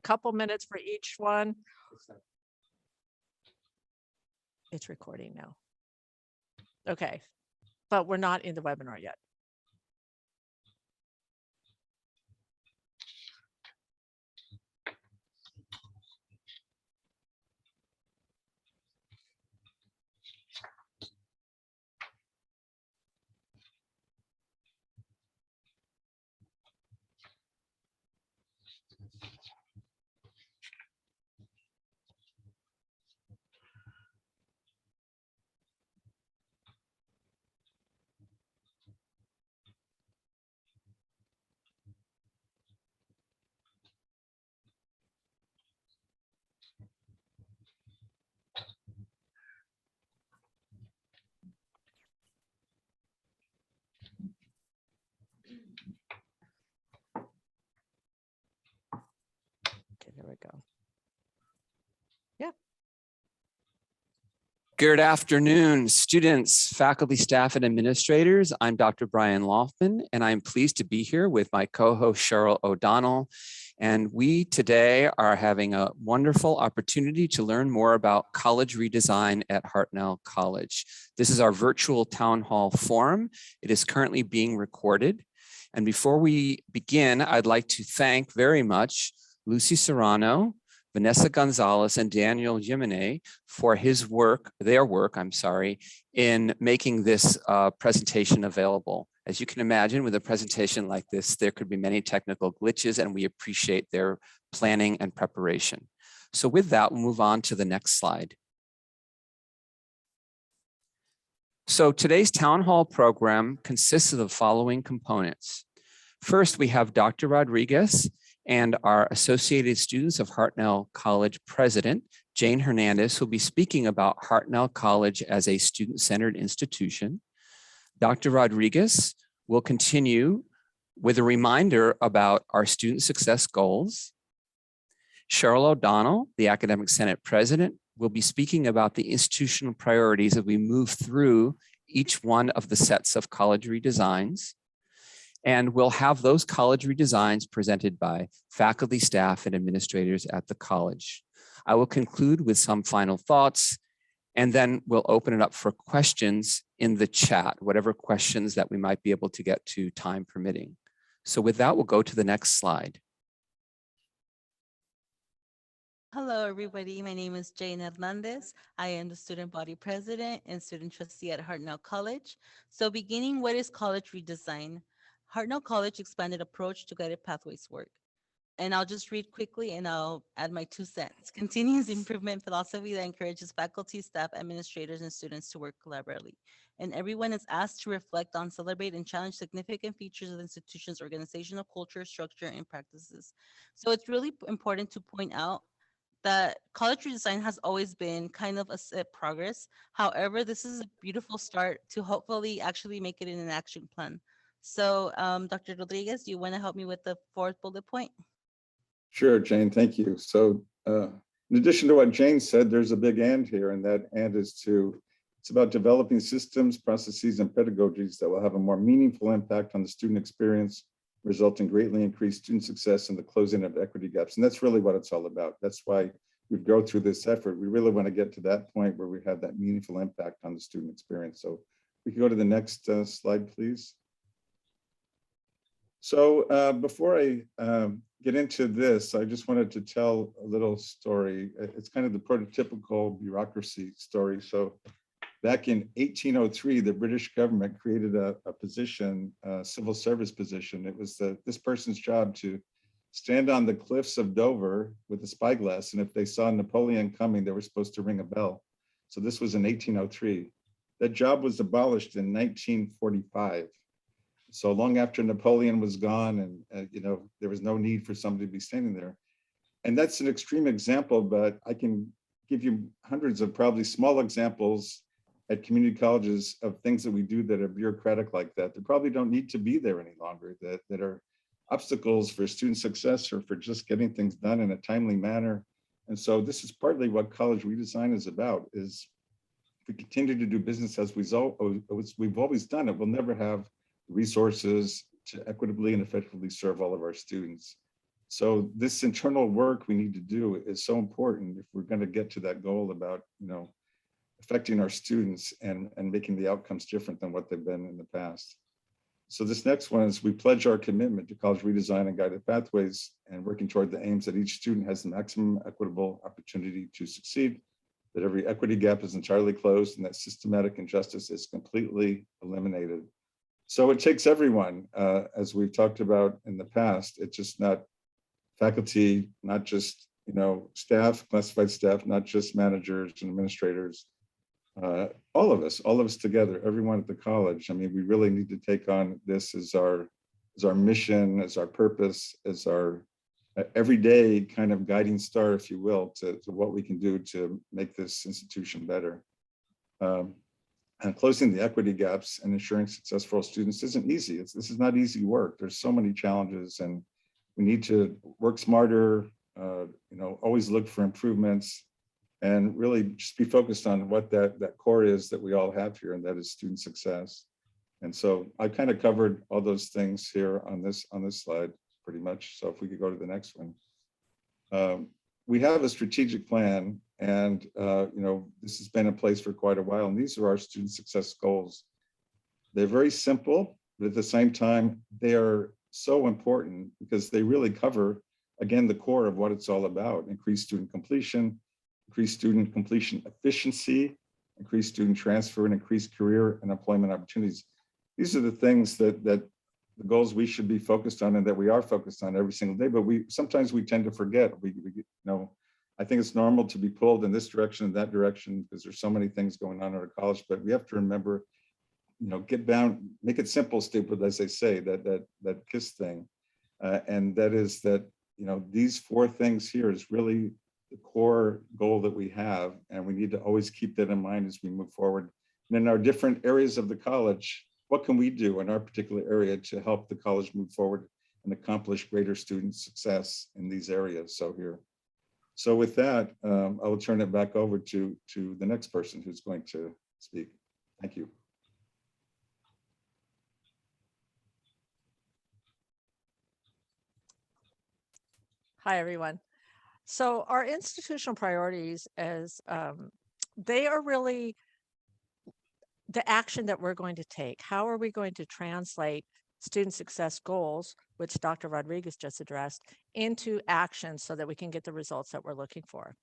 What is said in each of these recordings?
couple minutes for each one. It's recording now. Okay, but we're not in the webinar yet. Okay, there we go. Yeah. Good afternoon, students, faculty, staff, and administrators. I'm Dr. Brian Loftman, and I'm pleased to be here with my co-host Cheryl O'Donnell. And we today are having a wonderful opportunity to learn more about college redesign at Hartnell College. This is our virtual town hall forum. It is currently being recorded. And before we begin, I'd like to thank very much Lucy Serrano, Vanessa Gonzalez, and Daniel Jimenez for their work, in making this presentation available. As you can imagine, with a presentation like this, there could be many technical glitches, and we appreciate their planning and preparation. So with that, we'll move on to the next slide. So today's town hall program consists of the following components. First, we have Dr. Rodriguez and our associated students of Hartnell College president, Jane Hernandez, who will be speaking about Hartnell College as a student-centered institution. Dr. Rodriguez will continue with a reminder about our student success goals. Cheryl O'Donnell, the Academic Senate president, will be speaking about the institutional priorities as we move through each one of the sets of college redesigns. And we'll have those college redesigns presented by faculty, staff, and administrators at the college. I will conclude with some final thoughts, and then we'll open it up for questions in the chat, whatever questions that we might be able to get to, time permitting. So with that, we'll go to the next slide. Hello, everybody. My name is Jane Hernandez. I am the student body president and student trustee at Hartnell College. So beginning, what is college redesign? Hartnell College expanded approach to guided pathways work. And I'll just read quickly and I'll add my 2 cents. Continuous improvement philosophy that encourages faculty, staff, administrators, and students to work collaboratively. And everyone is asked to reflect on, celebrate, and challenge significant features of the institution's organizational culture, structure, and practices. So it's really important to point out that college redesign has always been kind of a progress. However, this is a beautiful start to hopefully actually make it in an action plan. So Dr. Rodriguez, do you want to help me with the 4th bullet point? Sure, Jane, thank you. So in addition to what Jane said, there's a big and here, and that and is it's about developing systems, processes, and pedagogies that will have a more meaningful impact on the student experience, result in greatly increased student success and the closing of equity gaps. And that's really what it's all about. That's why we go through this effort. We really want to get to that point where we have that meaningful impact on the student experience. So we can go to the next slide, please. So before I get into this, I just wanted to tell a little story. It's kind of the prototypical bureaucracy story. So back in 1803, the British government created a position, a civil service position. It was this person's job to stand on the cliffs of Dover with a spyglass, and if they saw Napoleon coming, they were supposed to ring a bell. So this was in 1803. That job was abolished in 1945. So long after Napoleon was gone, and there was no need for somebody to be standing there. And that's an extreme example, but I can give you hundreds of probably small examples at community colleges of things that we do that are bureaucratic like that. They probably don't need to be there any longer, that are obstacles for student success or for just getting things done in a timely manner. And so this is partly what college redesign is about, is if we continue to do business as we've always done it, we'll never have resources to equitably and effectively serve all of our students. So this internal work we need to do is so important if we're going to get to that goal about, affecting our students and making the outcomes different than what they've been in the past. So this next one is we pledge our commitment to college redesign and guided pathways and working toward the aims that each student has the maximum equitable opportunity to succeed, that every equity gap is entirely closed, and that systematic injustice is completely eliminated. So it takes everyone, as we've talked about in the past. It's just not faculty, not just staff, classified staff, not just managers and administrators. All of us together, everyone at the college. I mean, we really need to take on this as our mission, as our purpose, as our everyday kind of guiding star, if you will, to what we can do to make this institution better. And closing the equity gaps and ensuring success for all students isn't easy. This is not easy work. There's so many challenges, and we need to work smarter, always look for improvements, and really just be focused on what that core is that we all have here, and that is student success. And so I kind of covered all those things here on this slide pretty much. So if we could go to the next one. We have a strategic plan, and this has been in place for quite a while, and these are our student success goals. They're very simple, but at the same time, they are so important because they really cover, again, the core of what it's all about: increased student completion, increased student completion efficiency, increased student transfer, and increased career and employment opportunities. These are the things that the goals we should be focused on and that we are focused on every single day, but sometimes we tend to forget. I think it's normal to be pulled in this direction and that direction because there's so many things going on at our college, but we have to remember, get down, make it simple, stupid, as they say, that KISS thing. And that is that, these four things here is really the core goal that we have, and we need to always keep that in mind as we move forward. And in our different areas of the college, what can we do in our particular area to help the college move forward and accomplish greater student success in these areas? So with that, I will turn it back over to the next person who's going to speak. Thank you. Hi, everyone. So our institutional priorities they are really the action that we're going to take. How are we going to translate student success goals, which Dr. Rodriguez just addressed, into action so that we can get the results that we're looking for?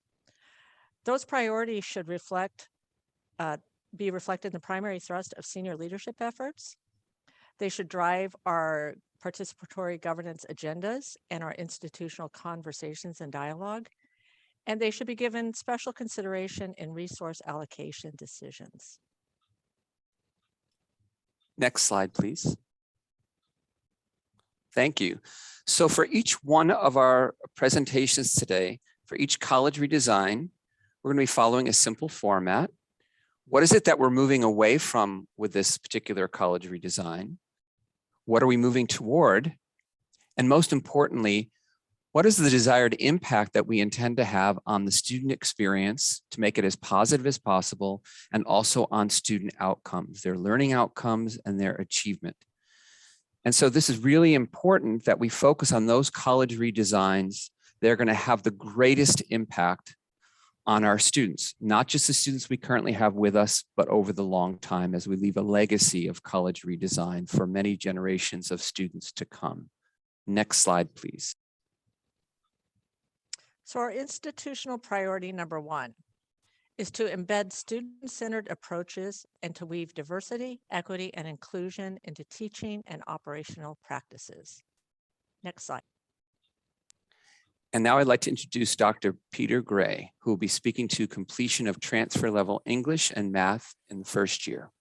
Those priorities should be reflected in the primary thrust of senior leadership efforts. They should drive our participatory governance agendas and our institutional conversations and dialogue. And they should be given special consideration in resource allocation decisions. Next slide, please. Thank you. So for each one of our presentations today, for each college redesign, we're going to be following a simple format. What is it that we're moving away from with this particular college redesign? What are we moving toward? And most importantly, what is the desired impact that we intend to have on the student experience to make it as positive as possible, and also on student outcomes, their learning outcomes and their achievement? And so this is really important that we focus on those college redesigns. They're going to have the greatest impact on our students, not just the students we currently have with us, but over the long time as we leave a legacy of college redesign for many generations of students to come. Next slide, please. So our institutional priority number one is to embed student-centered approaches and to weave diversity, equity, and inclusion into teaching and operational practices. Next slide. And now I'd like to introduce Dr. Peter Gray, who will be speaking to completion of transfer level English and math in the first year.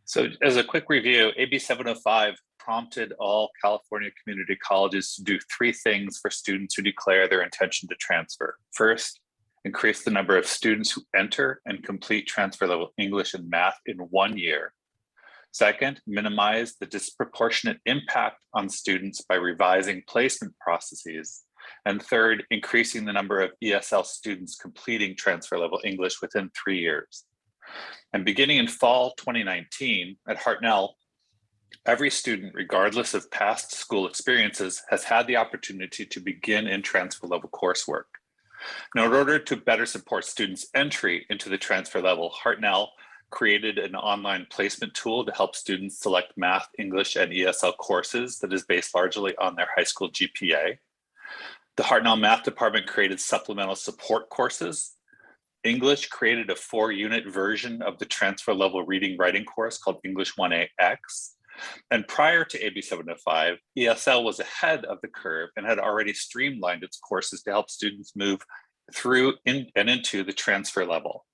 So as a quick review, AB 705 prompted all California community colleges to do three things for students who declare their intention to transfer. First, increase the number of students who enter and complete transfer level English and math in 1 year. Second, minimize the disproportionate impact on students by revising placement processes. And third, increasing the number of ESL students completing transfer level English within 3 years. And beginning in fall 2019 at Hartnell, Every student, regardless of past school experiences, has had the opportunity to begin in transfer level coursework. Now, in order to better support students' entry into the transfer level, Hartnell created an online placement tool to help students select math, English, and ESL courses that is based largely on their high school GPA. The Hartnell Math Department created supplemental support courses. English created a 4-unit version of the transfer level reading writing course called English 1AX. And prior to AB 705, ESL was ahead of the curve and had already streamlined its courses to help students move through and into the transfer level.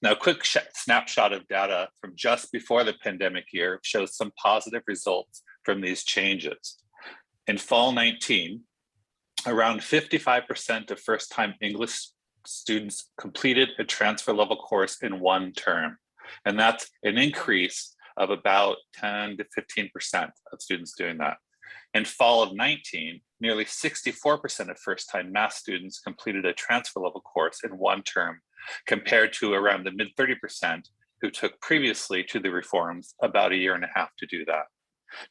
Now, a quick snapshot of data from just before the pandemic year shows some positive results from these changes. In fall 19, around 55% of first-time English students completed a transfer level course in one term. And that's an increase of about 10 to 15% of students doing that. In fall of 19, nearly 64% of first-time math students completed a transfer level course in one term, compared to around the mid 30% who took previously to the reforms about a year and a half to do that.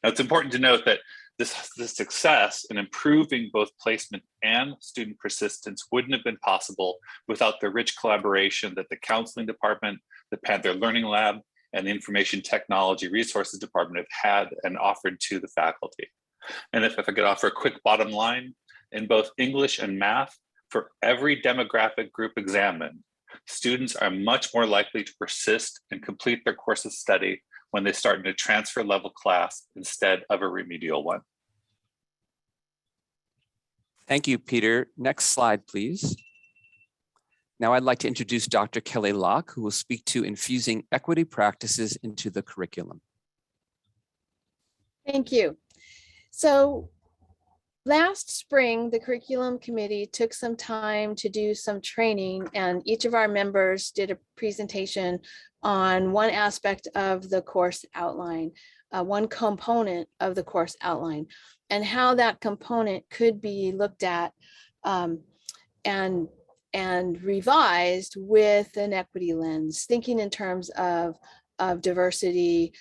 Now, it's important to note that this success in improving both placement and student persistence wouldn't have been possible without the rich collaboration that the counseling department, the Panther Learning Lab, and the Information Technology Resources Department have had and offered to the faculty. And if I could offer a quick bottom line, in both English and math, for every demographic group examined, students are much more likely to persist and complete their course of study when they start in a transfer level class instead of a remedial one. Thank you, Peter. Next slide, please. Now I'd like to introduce Dr. Kelly Locke, who will speak to infusing equity practices into the curriculum. Thank you. So last spring, the curriculum committee took some time to do some training, and each of our members did a presentation on one aspect of the course outline, one component of the course outline, and how that component could be looked at and revised with an equity lens, thinking in terms of diversity,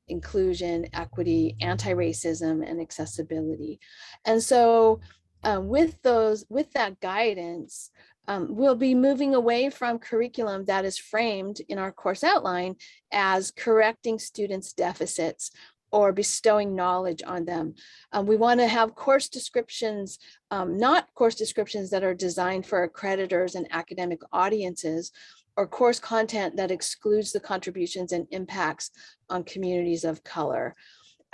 inclusion, equity, anti-racism, and accessibility. And so with that guidance, we'll be moving away from curriculum that is framed in our course outline as correcting students' deficits or bestowing knowledge on them. We want to have course descriptions, not course descriptions that are designed for accreditors and academic audiences, or course content that excludes the contributions and impacts on communities of color.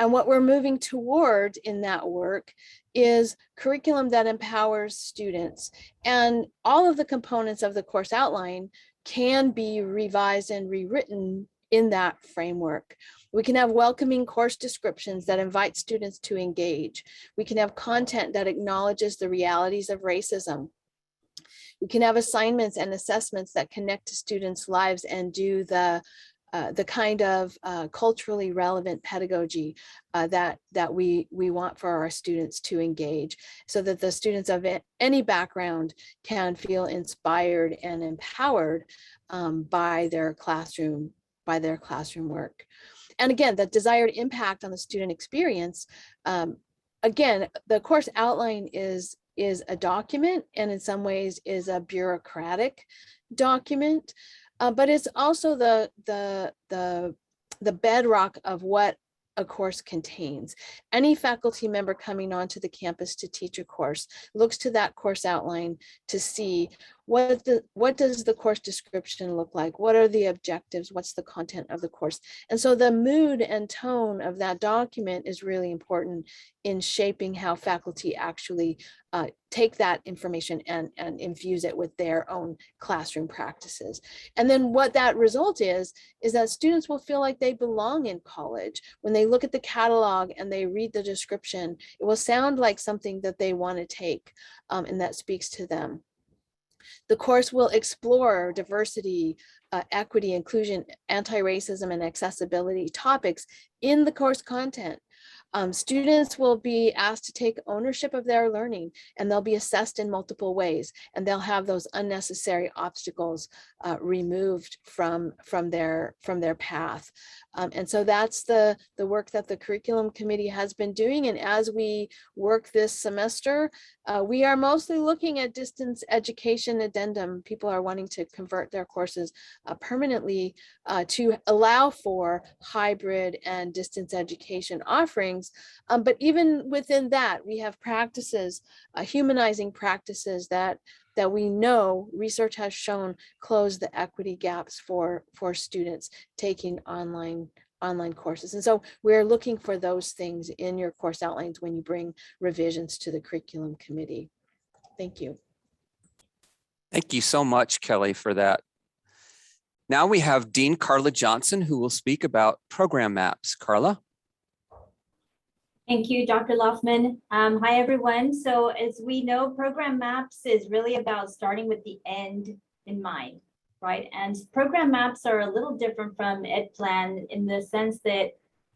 And what we're moving toward in that work is curriculum that empowers students. And all of the components of the course outline can be revised and rewritten in that framework. We can have welcoming course descriptions that invite students to engage. We can have content that acknowledges the realities of racism. We can have assignments and assessments that connect to students' lives and do the kind of culturally relevant pedagogy that we want for our students to engage, so that the students of any background can feel inspired and empowered by their classroom work. And again, the desired impact on the student experience. Again, the course outline is a document, and in some ways is a bureaucratic document, but it's also the bedrock of what a course contains. Any faculty member coming onto the campus to teach a course looks to that course outline to see what does the course description look like? What are the objectives? What's the content of the course? And so the mood and tone of that document is really important in shaping how faculty actually take that information and infuse it with their own classroom practices. And then what that result is that students will feel like they belong in college. When they look at the catalog and they read the description, it will sound like something that they want to take and that speaks to them. The course will explore diversity, equity, inclusion, anti-racism, and accessibility topics in the course content. Students will be asked to take ownership of their learning, and they'll be assessed in multiple ways, and they'll have those unnecessary obstacles removed from their path. And so that's the work that the curriculum committee has been doing. And as we work this semester, we are mostly looking at distance education addendum. People are wanting to convert their courses permanently to allow for hybrid and distance education offerings. But even within that, we have practices, humanizing practices that we know research has shown close the equity gaps for students taking online courses. And so we're looking for those things in your course outlines when you bring revisions to the curriculum committee. Thank you. Thank you so much, Kelly, for that. Now we have Dean Carla Johnson, who will speak about program maps. Carla? Thank you, Dr. Loftman. Hi, everyone. So as we know, program maps is really about starting with the end in mind, right? And program maps are a little different from EdPlan in the sense that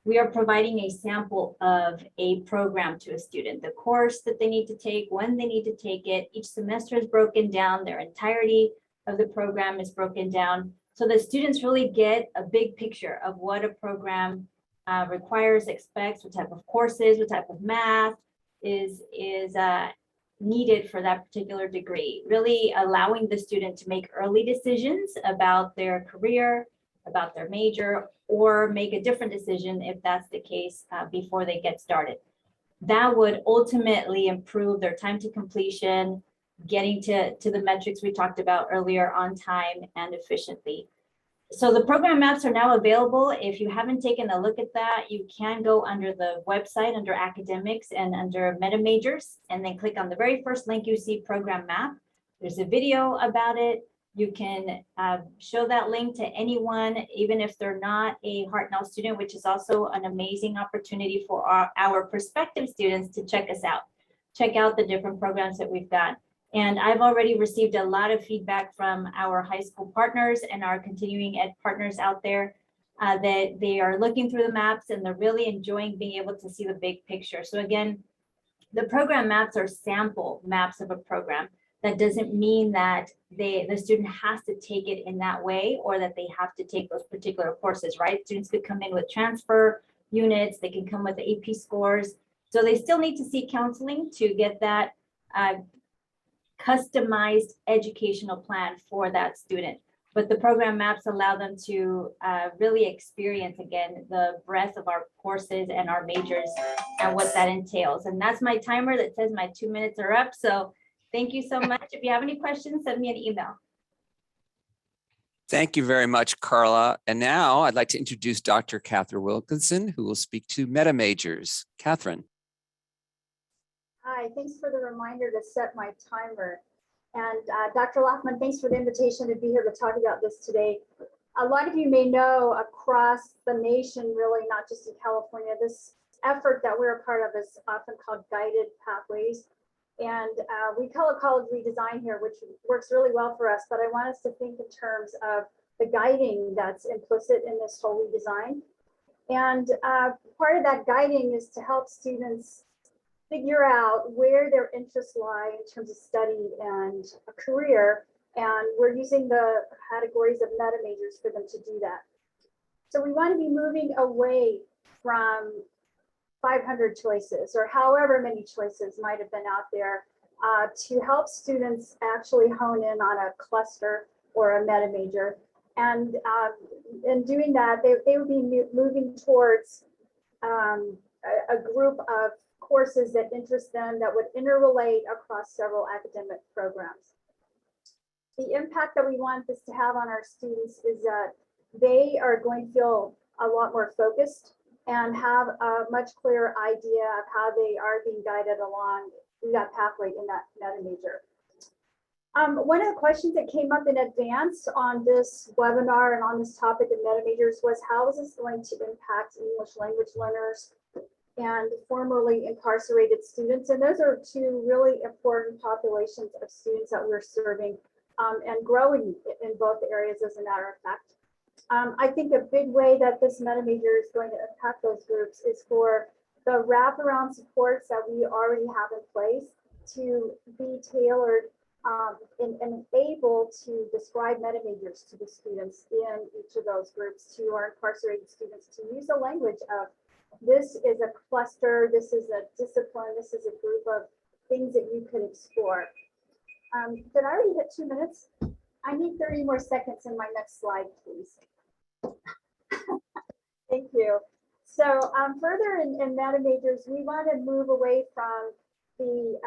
we are providing a sample of a program to a student, the course that they need to take, when they need to take it. Each semester is broken down, their entirety of the program is broken down. So the students really get a big picture of what a program requires, expects, what type of courses, what type of math is needed for that particular degree, really allowing the student to make early decisions about their career, about their major, or make a different decision if that's the case before they get started. That would ultimately improve their time to completion, getting to the metrics we talked about earlier on time and efficiently. So the program maps are now available. If you haven't taken a look at that, you can go under the website, under academics and under MetaMajors, and then click on the very first link you see, program map. There's a video about it. You can show that link to anyone, even if they're not a Hartnell student, which is also an amazing opportunity for our prospective students to check us out, check out the different programs that we've got. And I've already received a lot of feedback from our high school partners and our continuing ed partners out there that they are looking through the maps and they're really enjoying being able to see the big picture. So again, the program maps are sample maps of a program. That doesn't mean that the student has to take it in that way or that they have to take those particular courses, right? Students could come in with transfer units, they can come with AP scores. So they still need to seek counseling to get that customized educational plan for that student. But the program maps allow them to really experience, again, the breadth of our courses and our majors and what that entails. And that's my timer that says my 2 minutes are up. So thank you so much. If you have any questions, send me an email. Thank you very much, Carla. And now I'd like to introduce Dr. Catherine Wilkinson, who will speak to MetaMajors. Catherine. Hi, thanks for the reminder to set my timer. And Dr. Loftman, thanks for the invitation to be here to talk about this today. A lot of you may know across the nation, really, not just in California, this effort that we're a part of is often called guided pathways. And we call it college redesign here, which works really well for us. But I want us to think in terms of the guiding that's implicit in this whole redesign. And part of that guiding is to help students figure out where their interests lie in terms of study and a career. And we're using the categories of MetaMajors for them to do that. So we want to be moving away from 500 choices or however many choices might have been out there to help students actually hone in on a cluster or a MetaMajor. And in doing that, they would be moving towards a group of courses that interest them that would interrelate across several academic programs. The impact that we want this to have on our students is that they are going to feel a lot more focused and have a much clearer idea of how they are being guided along that pathway in that MetaMajor. One of the questions that came up in advance on this webinar and on this topic of MetaMajors was how is this going to impact English language learners and formerly incarcerated students? And those are two really important populations of students that we're serving and growing in both areas, as a matter of fact. I think a big way that this MetaMajor is going to impact those groups is for the wraparound supports that we already have in place to be tailored and able to describe MetaMajors to the students in each of those groups, to our incarcerated students, to use the language of this is a cluster, this is a discipline, this is a group of things that you could explore. Did I already hit 2 minutes? I need 30 more seconds in my next slide, please. Thank you. So further in MetaMajors, we want to move away from the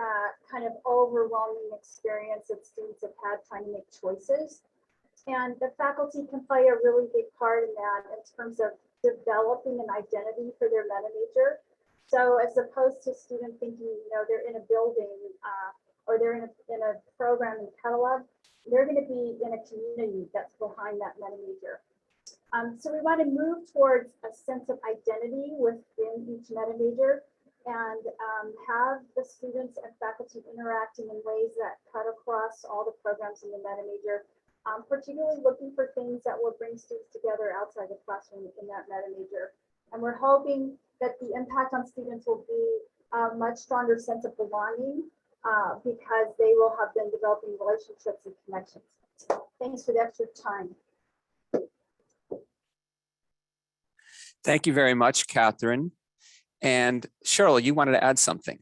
kind of overwhelming experience that students have had trying to make choices. And the faculty can play a really big part in that in terms of developing an identity for their MetaMajor. So as opposed to student thinking, you know, they're in a building or they're in a program in catalog, they're going to be in a community that's behind that MetaMajor. So we want to move towards a sense of identity within each MetaMajor and have the students and faculty interacting in ways that cut across all the programs in the MetaMajor, particularly looking for things that will bring students together outside the classroom in that MetaMajor. And we're hoping that the impact on students will be a much stronger sense of belonging because they will have been developing relationships and connections. Thanks for the extra time. Thank you very much, Catherine. And Cheryl, you wanted to add something.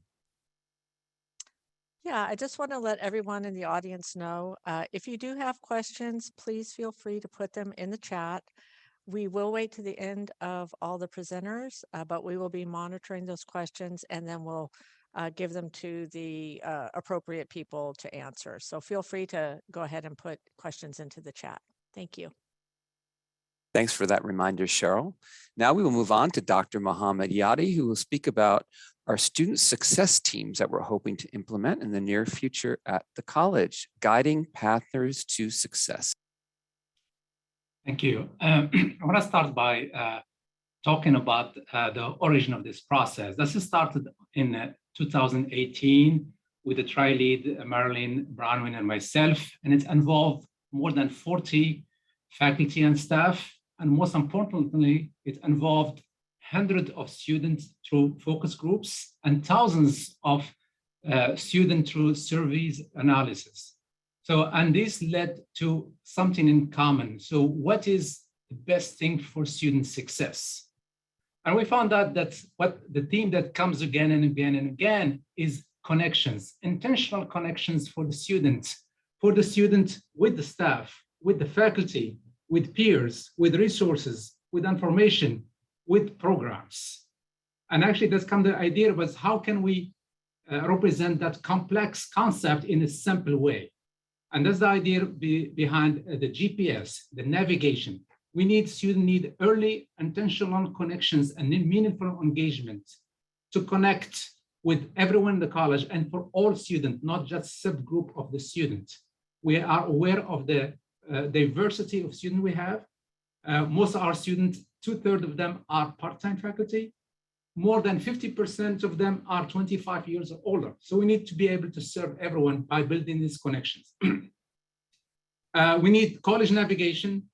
Yeah, I just want to let everyone in the audience know, if you do have questions, please feel free to put them in the chat. We will wait to the end of all the presenters, but we will be monitoring those questions and then we'll give them to the appropriate people to answer. So feel free to go ahead and put questions into the chat. Thank you. Thanks for that reminder, Cheryl. Now we will move on to Dr. Mohammed Yadi, who will speak about our student success teams that we're hoping to implement in the near future at the college, guiding pathers to success. Thank you. I want to start by talking about the origin of this process. This started in 2018 with the tri-lead, Marilyn, Bronwyn, and myself, and it involved more than 40 faculty and staff. And most importantly, it involved hundreds of students through focus groups and thousands of students through surveys analysis. So, and this led to something in common. So what is the best thing for student success? And we found out that what the theme that comes again and again and again is connections, intentional connections for the student with the staff, with the faculty, with peers, with resources, with information, with programs. And actually that's come the idea was how can we represent that complex concept in a simple way? And that's the idea behind the GPS, the navigation. Students need early intentional connections and meaningful engagement to connect with everyone in the college and for all students, not just subgroup of the student. We are aware of the diversity of students we have. Most of our students, 2/3 of them are part-time faculty. More than 50% of them are 25 years or older. So we need to be able to serve everyone by building these connections. We need college navigation,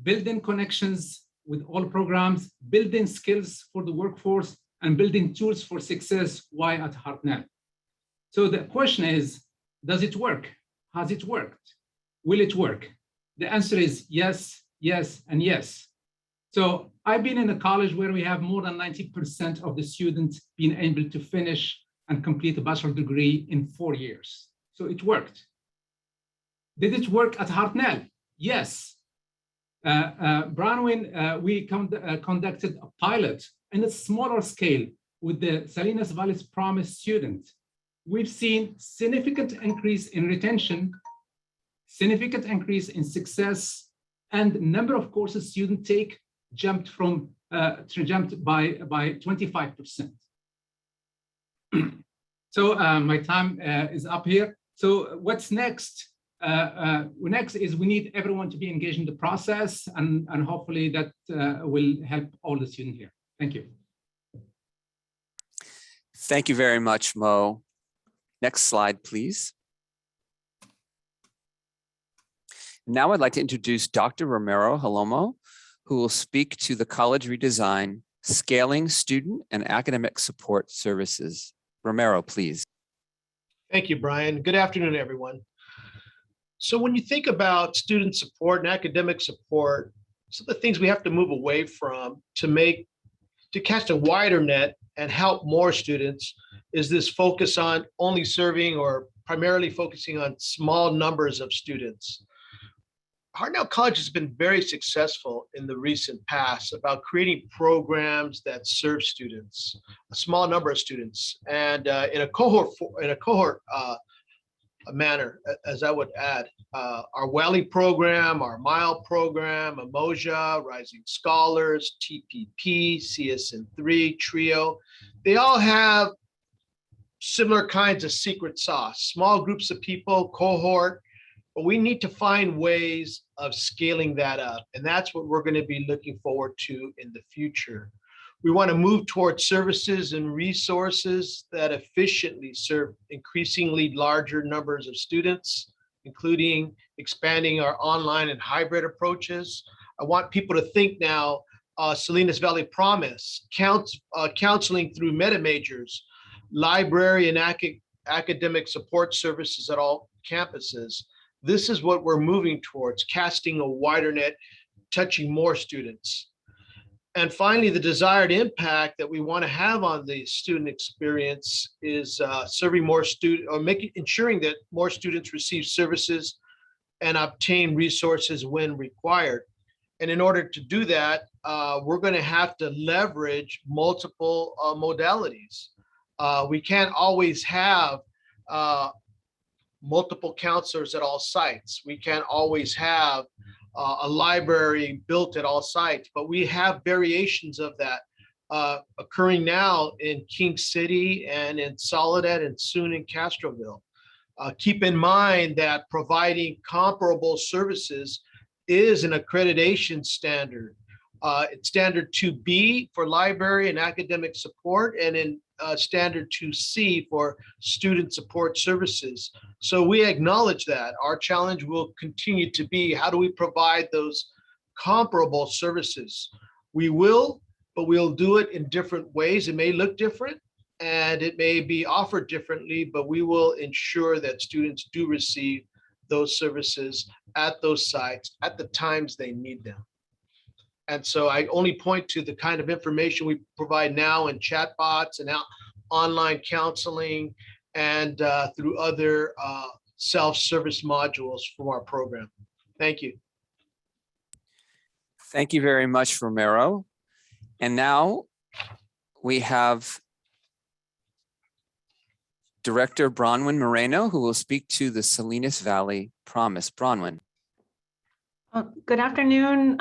building connections with all programs, building skills for the workforce, and building tools for success while at Hartnell. So the question is, does it work? Has it worked? Will it work? The answer is yes, yes, and yes. So I've been in a college where we have more than 90% of the students being able to finish and complete a bachelor degree in 4 years. So it worked. Did it work at Hartnell? Yes. Bronwyn, we conducted a pilot in a smaller scale with the Salinas Valley's Promise students. We've seen significant increase in retention, significant increase in success, and number of courses students take jumped by 25%. So my time is up here. So what's next? Next is we need everyone to be engaged in the process, and hopefully that will help all the students here. Thank you. Thank you very much, Mo. Next slide, please. Now I'd like to introduce Dr. Romero Halomo, who will speak to the college redesign Scaling Student and Academic Support Services. Romero, please. Thank you, Brian. Good afternoon, everyone. So when you think about student support and academic support, some of the things we have to move away from to cast a wider net and help more students is this focus on only serving or primarily focusing on small numbers of students. Hartnell College has been very successful in the recent past about creating programs that serve students, a small number of students, and in a cohort manner, as I would add, our WELI program, our MILE program, Emoja, Rising Scholars, TPP, CSN3, TRIO, they all have similar kinds of secret sauce, small groups of people, cohort, but we need to find ways of scaling that up. And that's what we're going to be looking forward to in the future. We want to move towards services and resources that efficiently serve increasingly larger numbers of students, including expanding our online and hybrid approaches. I want people to think now, Salinas Valley Promise, counseling through MetaMajors, library and academic support services at all campuses. This is what we're moving towards, casting a wider net, touching more students. And finally, the desired impact that we want to have on the student experience is serving more students, or ensuring that more students receive services and obtain resources when required. And in order to do that, we're going to have to leverage multiple modalities. We can't always have multiple counselors at all sites. We can't always have a library built at all sites, but we have variations of that occurring now in King City and in Soledad and soon in Castroville. Keep in mind that providing comparable services is an accreditation standard. It's standard 2B for library and academic support, and in standard 2C for student support services. So we acknowledge that. Our challenge will continue to be, how do we provide those comparable services? We will, but we'll do it in different ways. It may look different and it may be offered differently, but we will ensure that students do receive those services at those sites at the times they need them. And so I only point to the kind of information we provide now in chatbots and now online counseling and through other self-service modules from our program. Thank you. Thank you very much, Romero. And now we have Director Bronwyn Moreno, who will speak to the Salinas Valley Promise. Bronwyn. Good afternoon.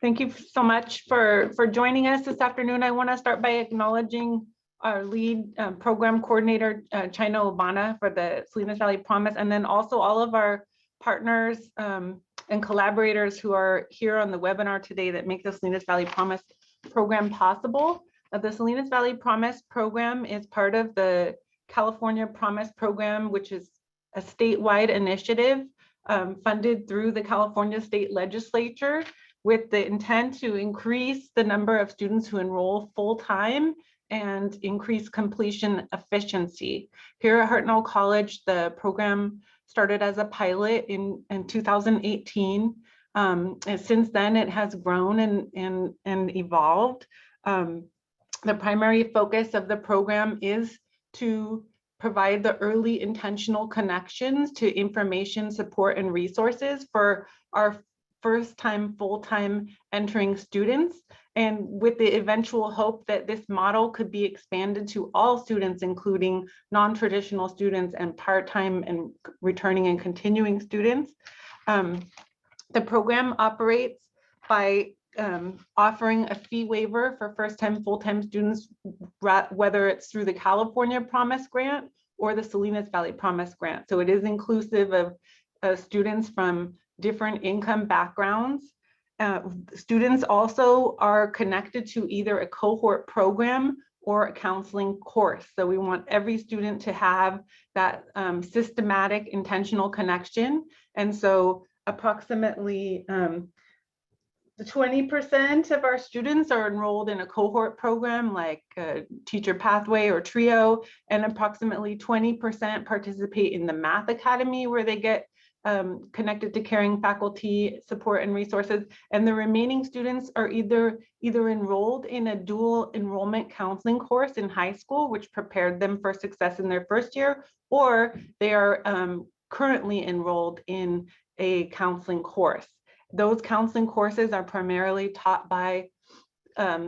Thank you so much for joining us this afternoon. I want to start by acknowledging our lead program coordinator, China Obana, for the Salinas Valley Promise, and then also all of our partners and collaborators who are here on the webinar today that make the Salinas Valley Promise program possible. The Salinas Valley Promise program is part of the California Promise program, which is a statewide initiative funded through the California State Legislature, with the intent to increase the number of students who enroll full-time and increase completion efficiency. Here at Hartnell College, the program started as a pilot in 2018. And since then, it has grown and evolved. The primary focus of the program is to provide the early intentional connections to information, support, and resources for our first-time full-time entering students, and with the eventual hope that this model could be expanded to all students, including non-traditional students and part-time and returning and continuing students. The program operates by offering a fee waiver for first-time full-time students, whether it's through the California Promise Grant or the Salinas Valley Promise Grant. So it is inclusive of students from different income backgrounds. Students also are connected to either a cohort program or a counseling course. So we want every student to have that systematic, intentional connection. And so approximately the 20% of our students are enrolled in a cohort program like Teacher Pathway or TRIO, and approximately 20% participate in the Math Academy, where they get connected to caring faculty support and resources. And the remaining students are either enrolled in a dual enrollment counseling course in high school, which prepared them for success in their first year, or they are currently enrolled in a counseling course. Those counseling courses are primarily taught by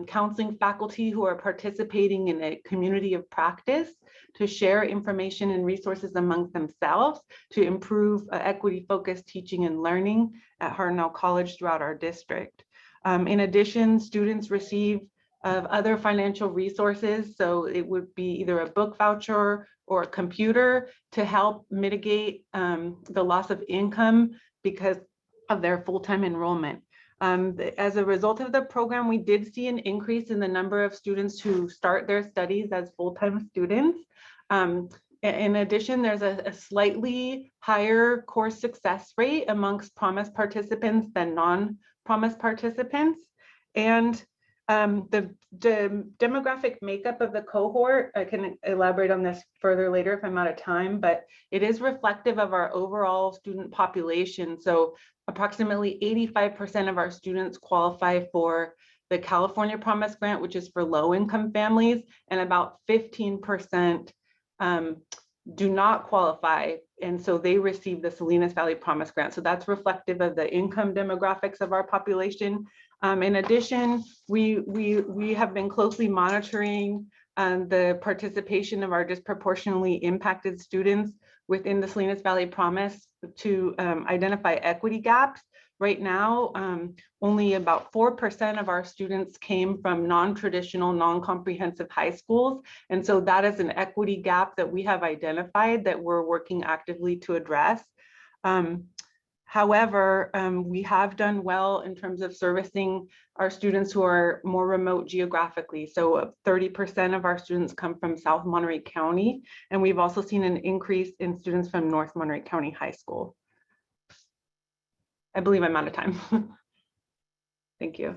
counseling faculty who are participating in a community of practice to share information and resources amongst themselves to improve equity-focused teaching and learning at Hartnell College throughout our district. In addition, students receive other financial resources, so it would be either a book voucher or a computer to help mitigate the loss of income because of their full-time enrollment. As a result of the program, we did see an increase in the number of students who start their studies as full-time students. In addition, there's a slightly higher course success rate amongst Promise participants than non-Promise participants. And the demographic makeup of the cohort, I can elaborate on this further later if I'm out of time, but it is reflective of our overall student population. So approximately 85% of our students qualify for the California Promise Grant, which is for low-income families, and about 15% do not qualify, and so they receive the Salinas Valley Promise Grant. So that's reflective of the income demographics of our population. In addition, we have been closely monitoring the participation of our disproportionately impacted students within the Salinas Valley Promise to identify equity gaps. Right now, only about 4% of our students came from non-traditional, non-comprehensive high schools. And so that is an equity gap that we have identified that we're working actively to address. However, we have done well in terms of servicing our students who are more remote geographically. So 30% of our students come from South Monterey County, and we've also seen an increase in students from North Monterey County High School. I believe I'm out of time. Thank you.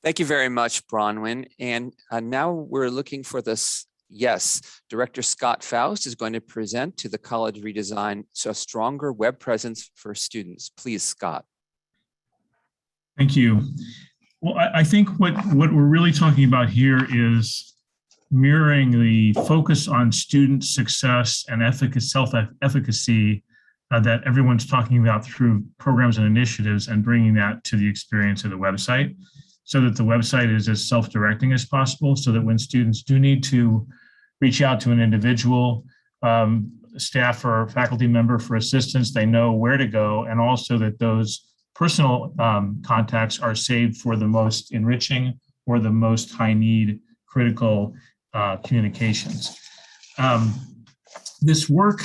Thank you very much, Bronwyn. And now we're looking for this. Yes, Director Scott Faust is going to present to the College Redesign so a stronger web presence for students. Please, Scott. Thank you. Well, I think what we're really talking about here is mirroring the focus on student success and self-efficacy that everyone's talking about through programs and initiatives, and bringing that to the experience of the website so that the website is as self-directing as possible, so that when students do need to reach out to an individual staff or faculty member for assistance, they know where to go, and also that those personal contacts are saved for the most enriching or the most high need critical communications. This work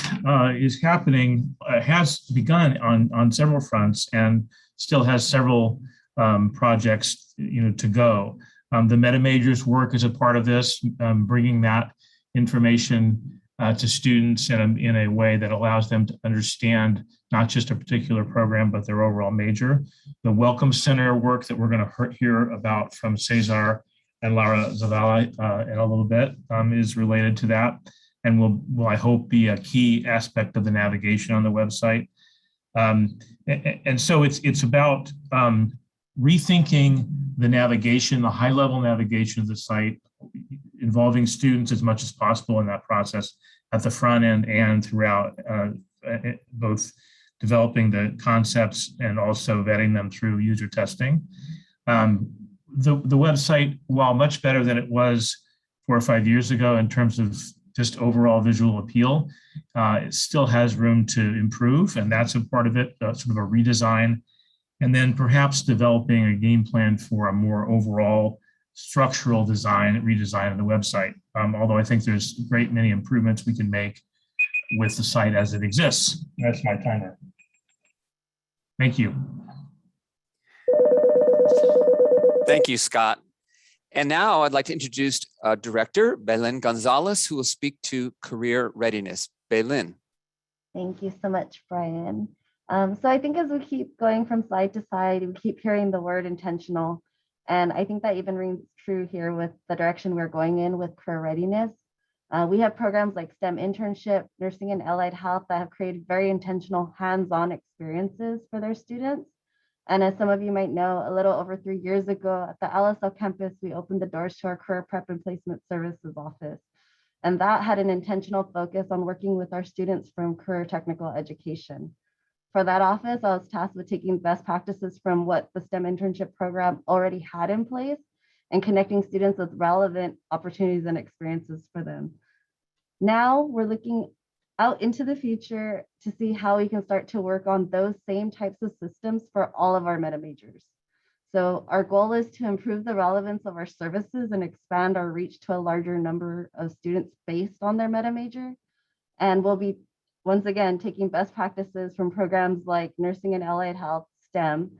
is happening, has begun on several fronts, and still has several projects to go. The MetaMajors work is a part of this, bringing that information to students in a way that allows them to understand not just a particular program, but their overall major. The Welcome Center work that we're going to hear about from Cesar and Laura Zavala in a little bit is related to that, and will I hope be a key aspect of the navigation on the website. And so it's about rethinking the navigation, the high level navigation of the site, involving students as much as possible in that process at the front end and throughout, both developing the concepts and also vetting them through user testing. The website, while much better than it was 4 or 5 years ago in terms of just overall visual appeal, it still has room to improve, and that's a part of it, sort of a redesign, and then perhaps developing a game plan for a more overall structural redesign of the website. Although I think there's a great many improvements we can make with the site as it exists. That's my timer. Thank you. Thank you, Scott. And now I'd like to introduce Director Belen Gonzalez, who will speak to career readiness. Belen. Thank you so much, Brian. So I think as we keep going from slide to slide, we keep hearing the word intentional. And I think that even rings true here with the direction we're going in with career readiness. We have programs like STEM internship, nursing and allied health that have created very intentional hands-on experiences for their students. And as some of you might know, a little over 3 years ago at the LSL campus, we opened the doors to our career prep and placement services office. And that had an intentional focus on working with our students from career technical education. For that office, I was tasked with taking best practices from what the STEM internship program already had in place and connecting students with relevant opportunities and experiences for them. Now we're looking out into the future to see how we can start to work on those same types of systems for all of our MetaMajors. So our goal is to improve the relevance of our services and expand our reach to a larger number of students based on their MetaMajor. And we'll be, once again, taking best practices from programs like nursing and allied health, STEM,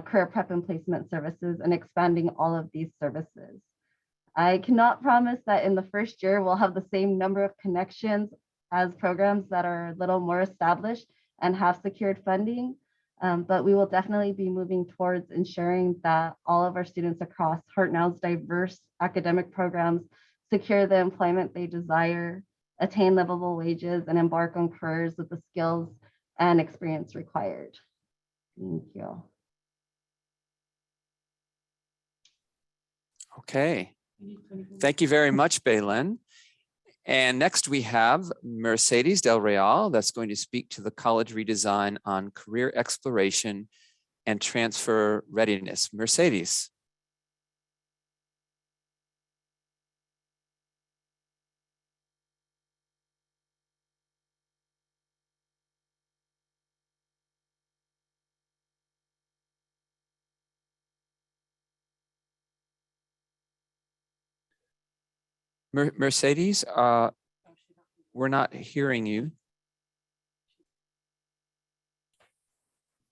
career prep and placement services, and expanding all of these services. I cannot promise that in the first year, we'll have the same number of connections as programs that are a little more established and have secured funding, but we will definitely be moving towards ensuring that all of our students across Hartnell's diverse academic programs secure the employment they desire, attain livable wages, and embark on careers with the skills and experience required. Thank you. Okay. Thank you very much, Bailyn. And next we have Mercedes Del Real that's going to speak to the college redesign on career exploration and transfer readiness. Mercedes. Mercedes, we're not hearing you.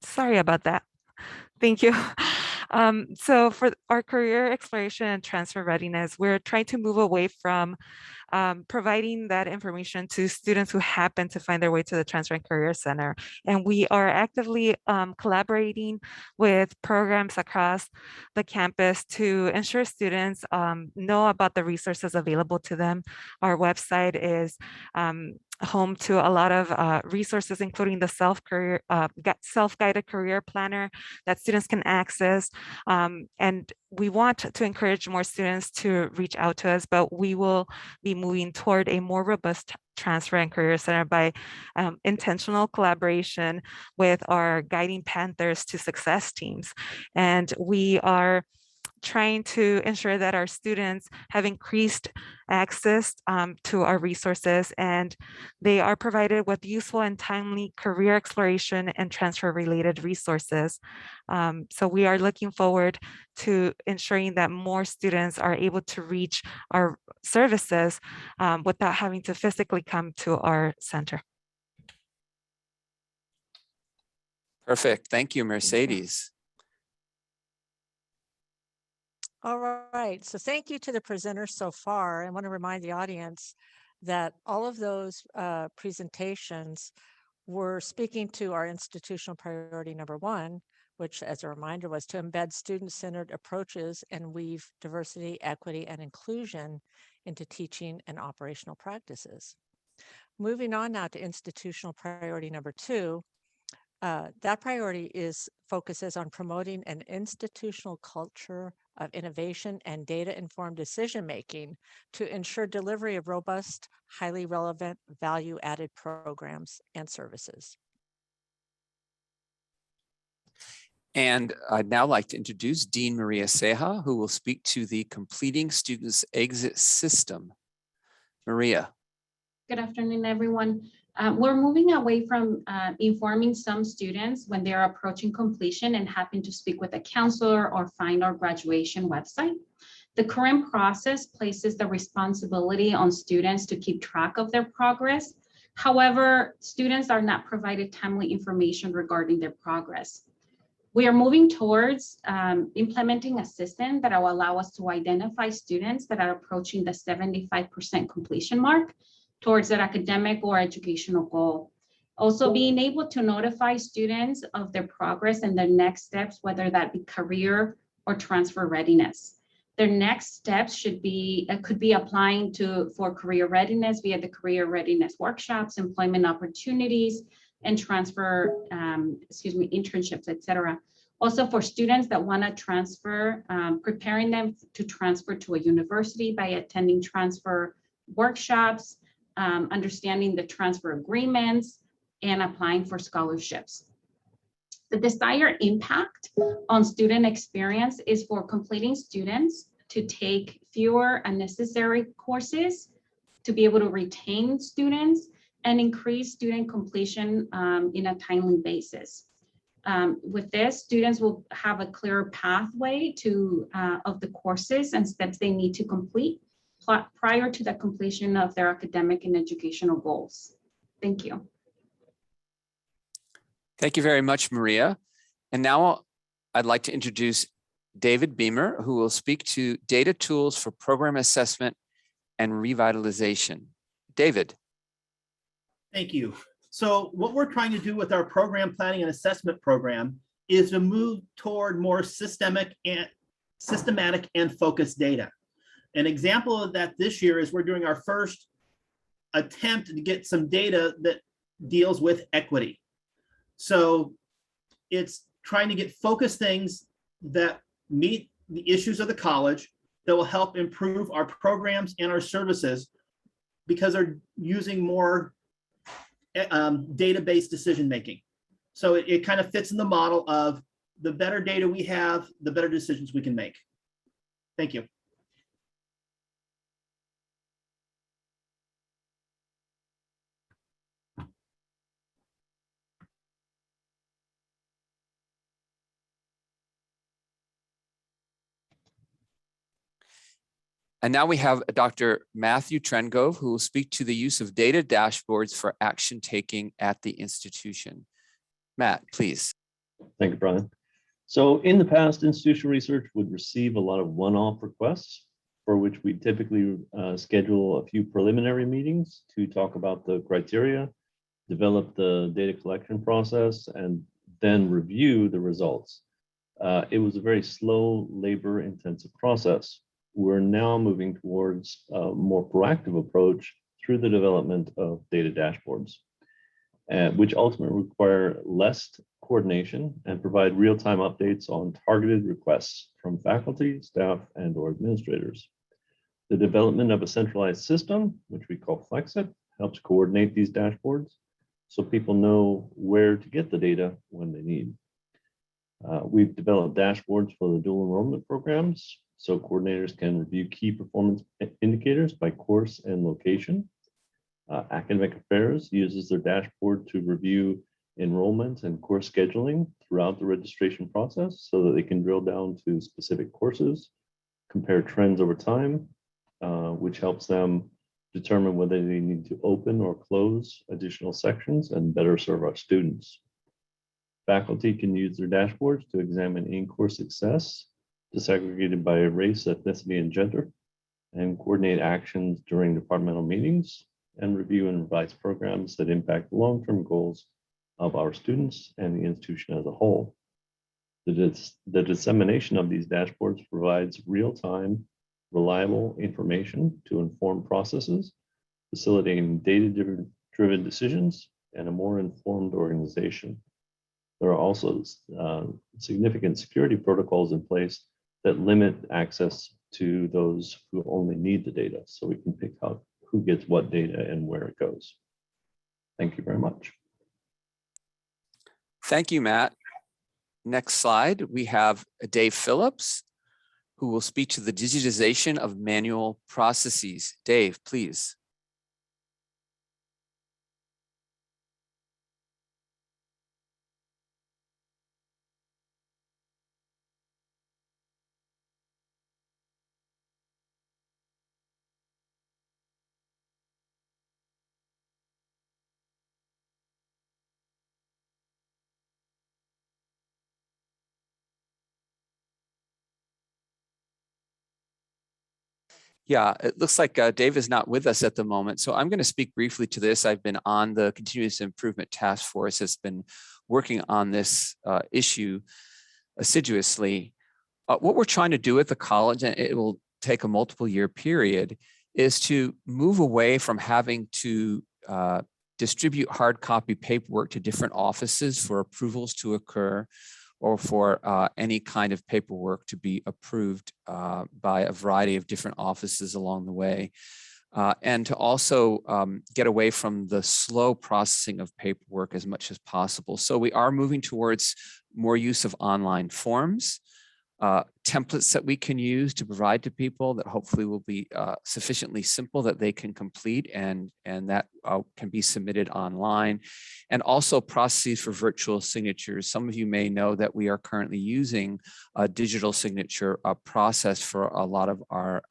Sorry about that. Thank you. So for our career exploration and transfer readiness, we're trying to move away from providing that information to students who happen to find their way to the Transfer and Career Center. And we are actively collaborating with programs across the campus to ensure students know about the resources available to them. Our website is home to a lot of resources, including the self-guided career planner that students can access. And we want to encourage more students to reach out to us, but we will be moving toward a more robust Transfer and Career Center by intentional collaboration with our Guiding Panthers to Success teams. And we are trying to ensure that our students have increased access to our resources, and they are provided with useful and timely career exploration and transfer related resources. So we are looking forward to ensuring that more students are able to reach our services without having to physically come to our center. Perfect. Thank you, Mercedes. All right, so thank you to the presenters so far. I want to remind the audience that all of those presentations were speaking to our institutional priority number 1, which as a reminder was to embed student-centered approaches and weave diversity, equity, and inclusion into teaching and operational practices. Moving on now to institutional priority number 2, that priority focuses on promoting an institutional culture of innovation and data-informed decision-making to ensure delivery of robust, highly relevant, value-added programs and services. And I'd now like to introduce Dean Maria Ceja, who will speak to the Completing Students Exit System. Maria. Good afternoon, everyone. We're moving away from informing some students when they're approaching completion and happen to speak with a counselor or find our graduation website. The current process places the responsibility on students to keep track of their progress. However, students are not provided timely information regarding their progress. We are moving towards implementing a system that will allow us to identify students that are approaching the 75% completion mark towards their academic or educational goal. Also being able to notify students of their progress and their next steps, whether that be career or transfer readiness. Their next steps should be, could be applying for career readiness via the career readiness workshops, employment opportunities, and transfer, internships, et cetera. Also for students that want to transfer, preparing them to transfer to a university by attending transfer workshops, understanding the transfer agreements, and applying for scholarships. The desired impact on student experience is for completing students to take fewer unnecessary courses, to be able to retain students, and increase student completion in a timely basis. With this, students will have a clearer pathway of the courses and steps they need to complete prior to the completion of their academic and educational goals. Thank you. Thank you very much, Maria. And now I'd like to introduce David Beamer, who will speak to data tools for program assessment and revitalization. David. Thank you. So what we're trying to do with our program planning and assessment program is to move toward more systematic and focused data. An example of that this year is we're doing our first attempt to get some data that deals with equity. So it's trying to get focused things that meet the issues of the college that will help improve our programs and our services because they're using more data-based decision-making. So it kind of fits in the model of the better data we have, the better decisions we can make. Thank you. And now we have Dr. Matthew Trengove, who will speak to the use of data dashboards for action taking at the institution. Matt, please. Thank you, Brian. So in the past, institutional research would receive a lot of one-off requests for which we typically schedule a few preliminary meetings to talk about the criteria, develop the data collection process, and then review the results. It was a very slow, labor-intensive process. We're now moving towards a more proactive approach through the development of data dashboards, which ultimately require less coordination and provide real-time updates on targeted requests from faculty, staff, and/or administrators. The development of a centralized system, which we call Flexit, helps coordinate these dashboards so people know where to get the data when they need. We've developed dashboards for the dual enrollment programs so coordinators can review key performance indicators by course and location. Academic Affairs uses their dashboard to review enrollment and course scheduling throughout the registration process so that they can drill down to specific courses, compare trends over time, which helps them determine whether they need to open or close additional sections and better serve our students. Faculty can use their dashboards to examine in-course success, disaggregated by race, ethnicity, and gender, and coordinate actions during departmental meetings, and review and revise programs that impact the long-term goals of our students and the institution as a whole. The dissemination of these dashboards provides real-time, reliable information to inform processes, facilitating data-driven decisions and a more informed organization. There are also significant security protocols in place that limit access to those who only need the data, so we can pick out who gets what data and where it goes. Thank you very much. Thank you, Matt. Next slide, we have Dave Phillips, who will speak to the digitization of manual processes. Dave, please. Yeah, it looks like Dave is not with us at the moment. So I'm going to speak briefly to this. I've been on the Continuous Improvement Task Force that's been working on this issue assiduously. What we're trying to do at the college, and it will take a multiple year period, is to move away from having to distribute hard copy paperwork to different offices for approvals to occur, or for any kind of paperwork to be approved by a variety of different offices along the way. And to also get away from the slow processing of paperwork as much as possible. So we are moving towards more use of online forms, templates that we can use to provide to people that hopefully will be sufficiently simple that they can complete and that can be submitted online, and also processes for virtual signatures. Some of you may know that we are currently using a digital signature process for a lot of our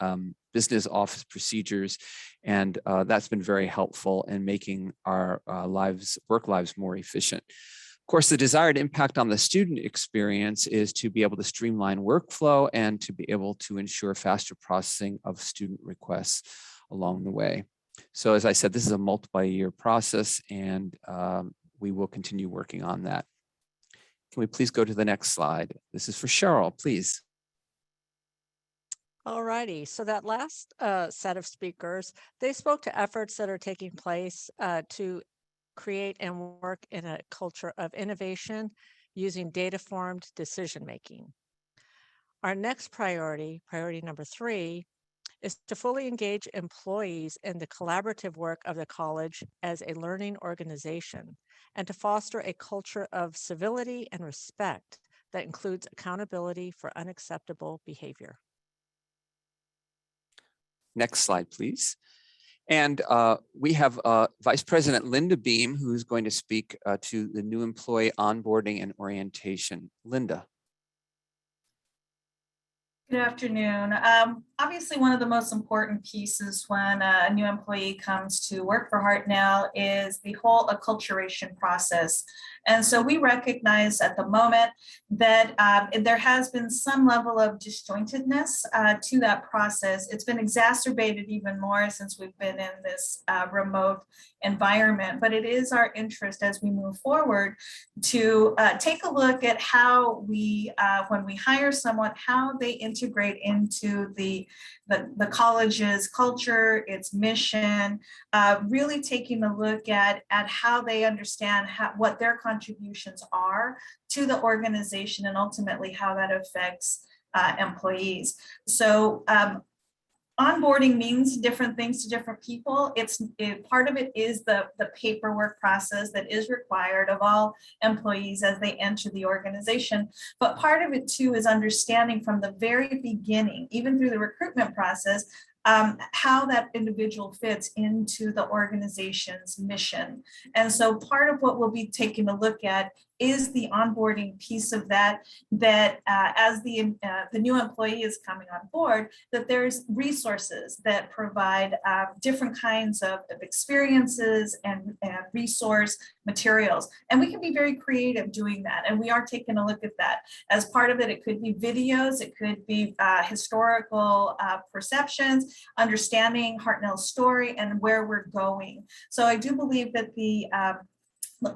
business office procedures, and that's been very helpful in making our work lives more efficient. Of course, the desired impact on the student experience is to be able to streamline workflow and to be able to ensure faster processing of student requests along the way. So as I said, this is a multi-year process, and we will continue working on that. Can we please go to the next slide? This is for Cheryl, please. All righty, so that last set of speakers, they spoke to efforts that are taking place to create and work in a culture of innovation using data-formed decision-making. Our next priority, priority number 3, is to fully engage employees in the collaborative work of the college as a learning organization, and to foster a culture of civility and respect that includes accountability for unacceptable behavior. Next slide, please. And we have Vice President Linda Beam, who's going to speak to the new employee onboarding and orientation. Linda. Good afternoon. Obviously, one of the most important pieces when a new employee comes to work for Hartnell is the whole acculturation process. And so we recognize at the moment that there has been some level of disjointedness to that process. It's been exacerbated even more since we've been in this remote environment, but it is our interest as we move forward to take a look at how we, when we hire someone, how they integrate into the college's culture, its mission, really taking a look at how they understand what their contributions are to the organization and ultimately how that affects employees. So onboarding means different things to different people. Part of it is the paperwork process that is required of all employees as they enter the organization. But part of it too is understanding from the very beginning, even through the recruitment process, how that individual fits into the organization's mission. And so part of what we'll be taking a look at is the onboarding piece of that as the new employee is coming on board, that there's resources that provide different kinds of experiences and resource materials. And we can be very creative doing that. And we are taking a look at that. As part of it, it could be videos, it could be historical perceptions, understanding Hartnell's story and where we're going. So I do believe that the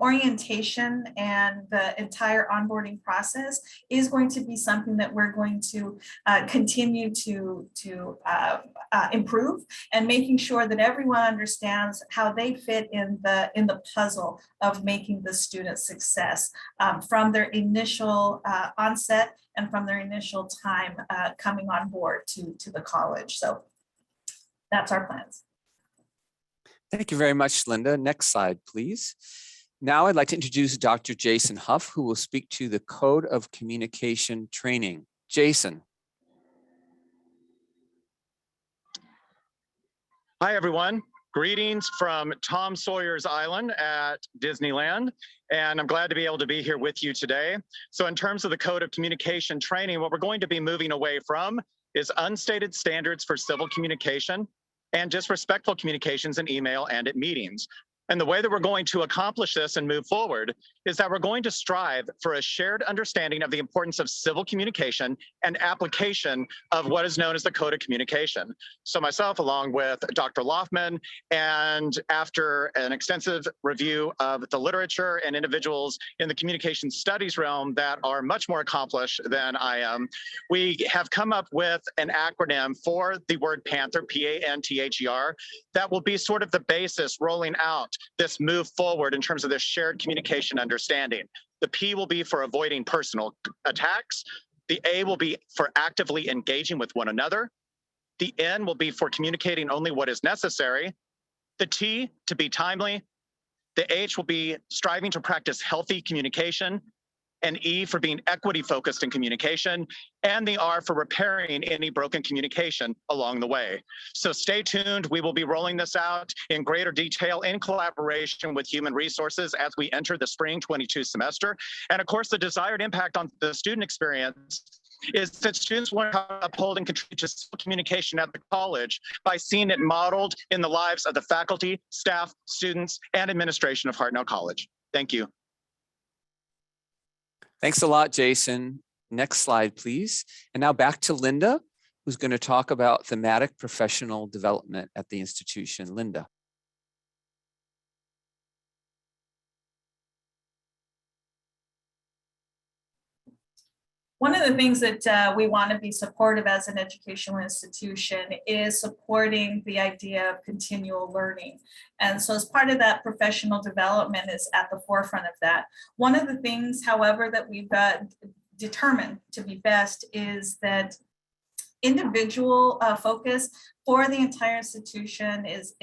orientation and the entire onboarding process is going to be something that we're going to continue to improve, and making sure that everyone understands how they fit in the puzzle of making the student success from their initial onset and from their initial time coming on board to the college. So that's our plans. Thank you very much, Linda. Next slide, please. Now I'd like to introduce Dr. Jason Huff, who will speak to the Code of Communication training. Jason. Hi, everyone. Greetings from Tom Sawyer's Island at Disneyland, and I'm glad to be able to be here with you today. So in terms of the Code of Communication training, what we're going to be moving away from is unstated standards for civil communication and just respectful communications in email and at meetings. And the way that we're going to accomplish this and move forward is that we're going to strive for a shared understanding of the importance of civil communication and application of what is known as the Code of Communication. So myself, along with Dr. Loftman, and after an extensive review of the literature and individuals in the communication studies realm that are much more accomplished than I am, we have come up with an acronym for the word Panther, P-A-N-T-H-E-R, that will be sort of the basis rolling out this move forward in terms of this shared communication understanding. The P will be for avoiding personal attacks. The A will be for actively engaging with one another. The N will be for communicating only what is necessary. The T to be timely. The H will be striving to practice healthy communication. And E for being equity focused in communication, and the R for repairing any broken communication along the way. So stay tuned. We will be rolling this out in greater detail in collaboration with Human Resources as we enter the spring 22 semester. And of course, the desired impact on the student experience is that students learn how to uphold and contribute to civil communication at the college by seeing it modeled in the lives of the faculty, staff, students, and administration of Hartnell College. Thank you. Thanks a lot, Jason. Next slide, please. And now back to Linda, who's going to talk about thematic professional development at the institution. Linda. One of the things that we want to be supportive as an educational institution is supporting the idea of continual learning. And so as part of that, professional development is at the forefront of that. One of the things, however, that we've determined to be best is that individual focus for the entire institution is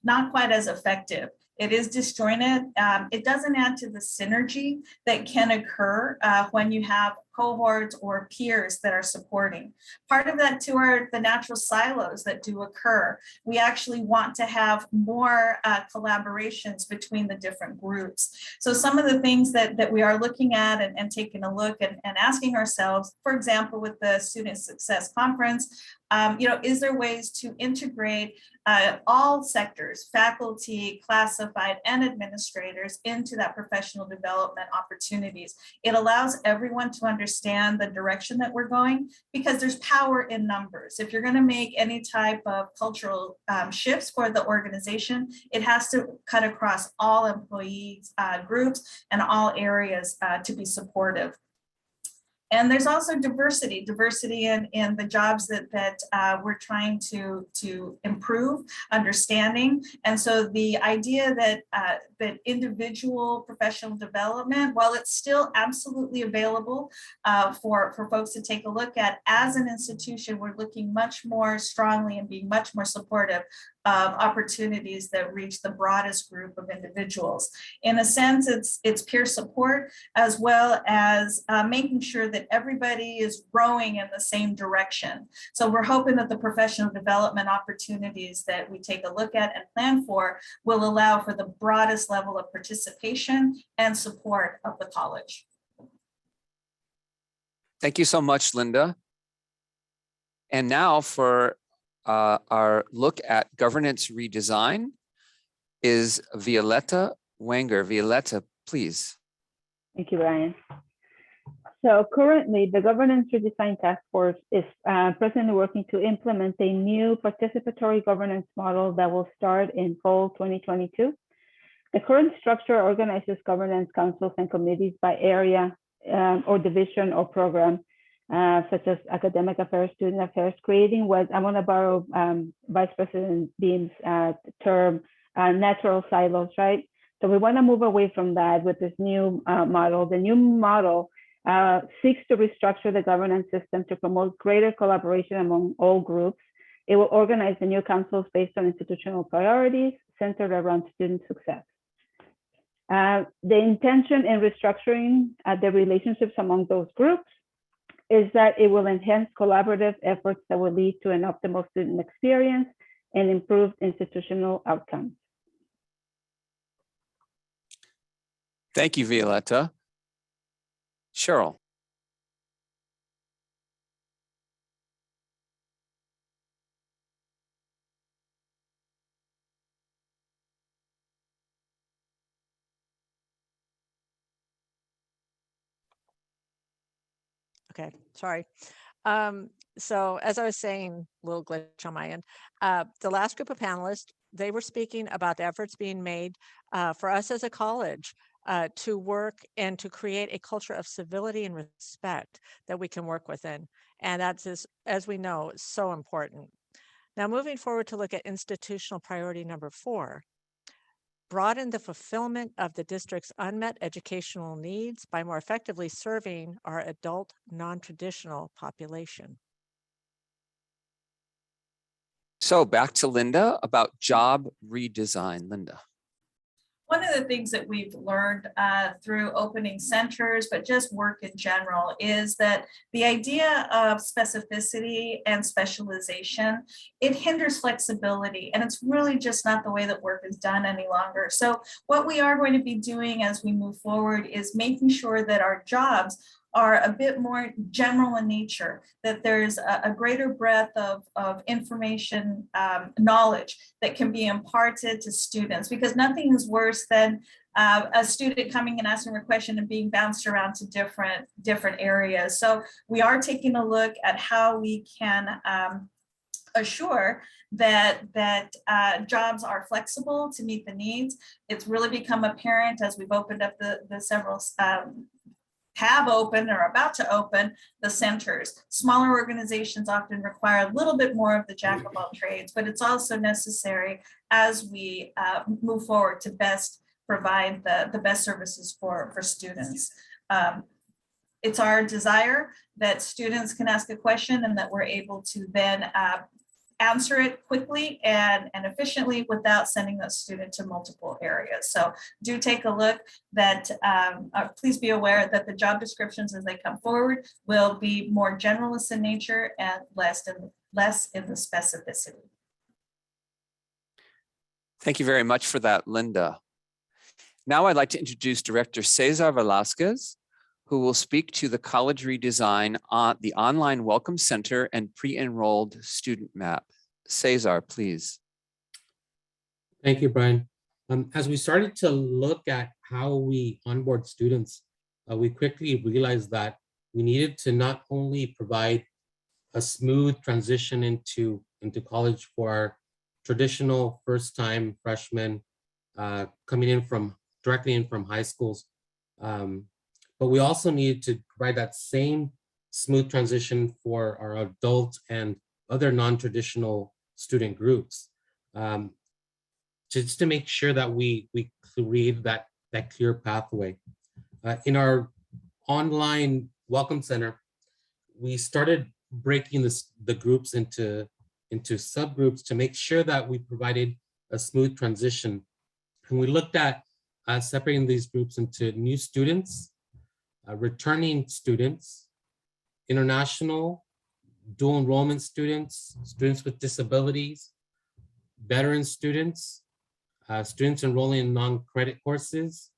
not quite as effective. It is disjointed. It doesn't add to the synergy that can occur when you have cohorts or peers that are supporting. Part of that too are the natural silos that do occur. We actually want to have more collaborations between the different groups. So some of the things that we are looking at and taking a look and asking ourselves, for example, with the Student Success Conference, is there ways to integrate all sectors, faculty, classified, and administrators into that professional development opportunities? It allows everyone to understand the direction that we're going because there's power in numbers. If you're going to make any type of cultural shifts for the organization, it has to cut across all employees groups and all areas to be supportive. And there's also diversity in the jobs that we're trying to improve, understanding. And so the idea that individual professional development, while it's still absolutely available for folks to take a look at, as an institution, we're looking much more strongly and being much more supportive of opportunities that reach the broadest group of individuals. In a sense, it's peer support as well as making sure that everybody is rowing in the same direction. So we're hoping that the professional development opportunities that we take a look at and plan for will allow for the broadest level of participation and support of the college. Thank you so much, Linda. And now for our look at governance redesign is Violetta Wenger. Violetta, please. Thank you, Brian. So currently, the Governance Redesign Task Force is presently working to implement a new participatory governance model that will start in fall 2022. The current structure organizes governance councils and committees by area or division or program, such as academic affairs, student affairs, creating what I want to borrow Vice President Beam's term, natural silos, right? So we want to move away from that with this new model. The new model seeks to restructure the governance system to promote greater collaboration among all groups. It will organize the new councils based on institutional priorities centered around student success. The intention in restructuring the relationships among those groups is that it will enhance collaborative efforts that will lead to an optimal student experience and improved institutional outcomes. Thank you, Violetta. Cheryl. Okay, sorry. So as I was saying, little glitch on my end, the last group of panelists, they were speaking about the efforts being made for us as a college to work and to create a culture of civility and respect that we can work within. And that's, as we know, so important. Now, moving forward to look at institutional priority number 4, broaden the fulfillment of the district's unmet educational needs by more effectively serving our adult non-traditional population. So back to Linda about job redesign. Linda. One of the things that we've learned through opening centers, but just work in general, is that the idea of specificity and specialization, it hinders flexibility, and it's really just not the way that work is done any longer. So what we are going to be doing as we move forward is making sure that our jobs are a bit more general in nature, that there's a greater breadth of information, knowledge that can be imparted to students, because nothing is worse than a student coming and asking a question and being bounced around to different areas. So we are taking a look at how we can assure that jobs are flexible to meet the needs. It's really become apparent as we've opened up the several have opened or about to open the centers. Smaller organizations often require a little bit more of the jack of all trades, but it's also necessary as we move forward to best provide the best services for students. It's our desire that students can ask a question and that we're able to then answer it quickly and efficiently without sending the student to multiple areas. So do take a look that, please be aware that the job descriptions as they come forward will be more generalist in nature and less in the specificity. Thank you very much for that, Linda. Now I'd like to introduce Director Cesar Velasquez, who will speak to the college redesign on the online Welcome Center and pre-enrolled student map. Cesar, please. Thank you, Brian. As we started to look at how we onboard students, we quickly realized that we needed to not only provide a smooth transition into college for our traditional first-time freshmen coming in directly in from high schools, but we also needed to provide that same smooth transition for our adult and other non-traditional student groups, just to make sure that we create that clear pathway. In our online Welcome Center, we started breaking the groups into subgroups to make sure that we provided a smooth transition. And we looked at separating these groups into new students, returning students, international, dual enrollment students, students with disabilities, veteran students, students enrolling in non-credit courses,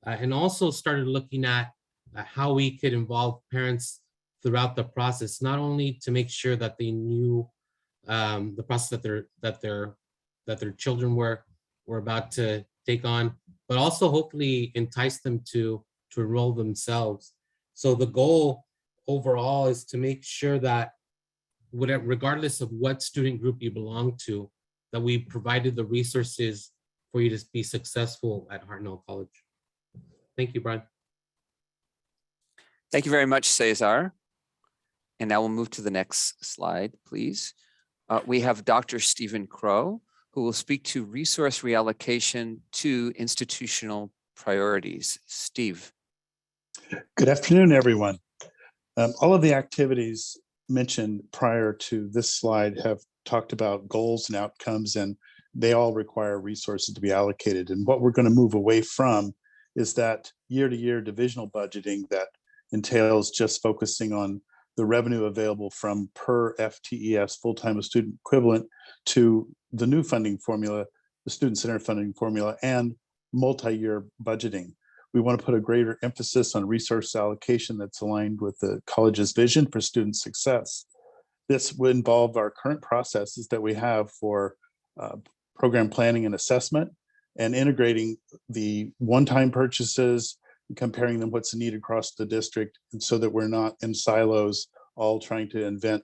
and also started looking at how we could involve parents throughout the process, not only to make sure that they knew the process that their children were about to take on, but also hopefully entice them to enroll themselves. So the goal overall is to make sure that regardless of what student group you belong to, that we provided the resources for you to be successful at Hartnell College. Thank you, Brian. Thank you very much, Cesar. And now we'll move to the next slide, please. We have Dr. Stephen Crow, who will speak to resource reallocation to institutional priorities. Steve. Good afternoon, everyone. All of the activities mentioned prior to this slide have talked about goals and outcomes, and they all require resources to be allocated. And what we're going to move away from is that year-to-year divisional budgeting that entails just focusing on the revenue available from per FTES, full-time student equivalent, to the new funding formula, the student-centered funding formula, and multi-year budgeting. We want to put a greater emphasis on resource allocation that's aligned with the college's vision for student success. This would involve our current processes that we have for program planning and assessment, and integrating the one-time purchases, comparing them what's needed across the district, and so that we're not in silos, all trying to invent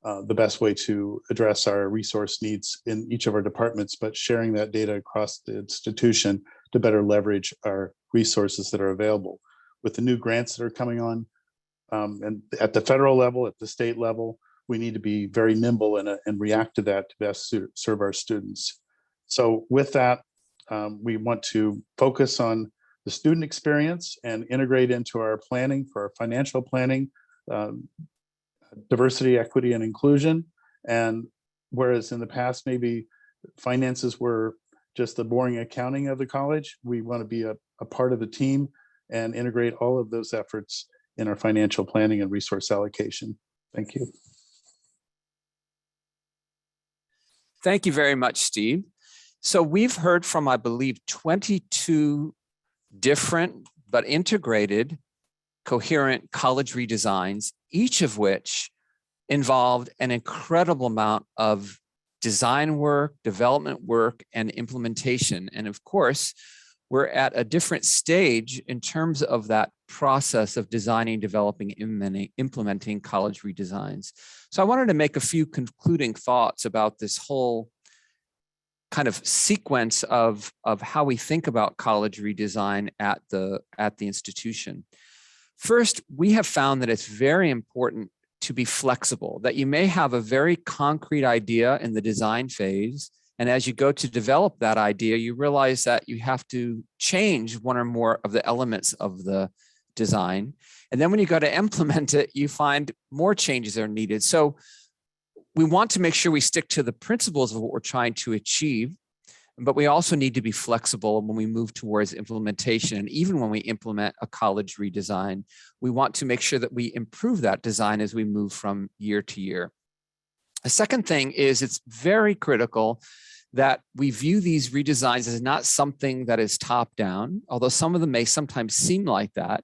the best way to address our resource needs in each of our departments, but sharing that data across the institution to better leverage our resources that are available. With the new grants that are coming on, and at the federal level, at the state level, we need to be very nimble and react to that to best serve our students. So with that, we want to focus on the student experience and integrate into our planning for our financial planning, diversity, equity, and inclusion. And whereas in the past, maybe finances were just the boring accounting of the college, we want to be a part of the team and integrate all of those efforts in our financial planning and resource allocation. Thank you. Thank you very much, Steve. So we've heard from, I believe, 22 different but integrated, coherent college redesigns, each of which involved an incredible amount of design work, development work, and implementation. And of course, we're at a different stage in terms of that process of designing, developing, implementing college redesigns. So I wanted to make a few concluding thoughts about this whole kind of sequence of how we think about college redesign at the institution. First, we have found that it's very important to be flexible, that you may have a very concrete idea in the design phase, and as you go to develop that idea, you realize that you have to change one or more of the elements of the design. And then when you go to implement it, you find more changes are needed. So we want to make sure we stick to the principles of what we're trying to achieve, but we also need to be flexible when we move towards implementation. And even when we implement a college redesign, we want to make sure that we improve that design as we move from year to year. The second thing is it's very critical that we view these redesigns as not something that is top down, although some of them may sometimes seem like that.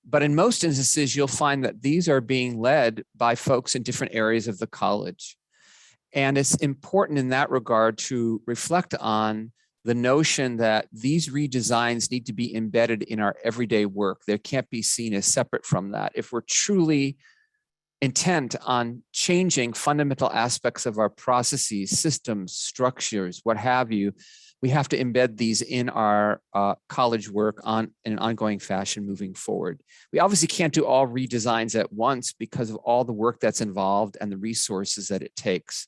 But in most instances, you'll find that these are being led by folks in different areas of the college. And it's important in that regard to reflect on the notion that these redesigns need to be embedded in our everyday work. They can't be seen as separate from that. If we're truly intent on changing fundamental aspects of our processes, systems, structures, what have you, we have to embed these in our college work in an ongoing fashion moving forward. We obviously can't do all redesigns at once because of all the work that's involved and the resources that it takes.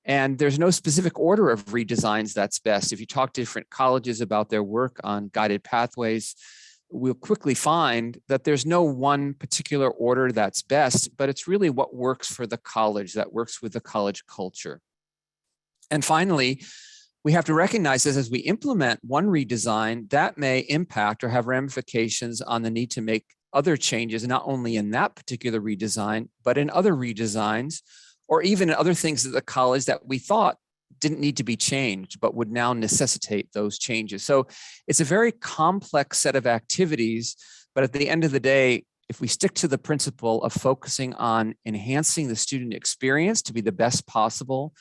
And there's no specific order of redesigns that's best. If you talk to different colleges about their work on guided pathways, we'll quickly find that there's no one particular order that's best, but it's really what works for the college, that works with the college culture. And finally, we have to recognize that as we implement one redesign, that may impact or have ramifications on the need to make other changes, not only in that particular redesign, but in other redesigns, or even in other things at the college that we thought didn't need to be changed, but would now necessitate those changes. So it's a very complex set of activities, but at the end of the day, if we stick to the principle of focusing on enhancing the student experience to be the best possible,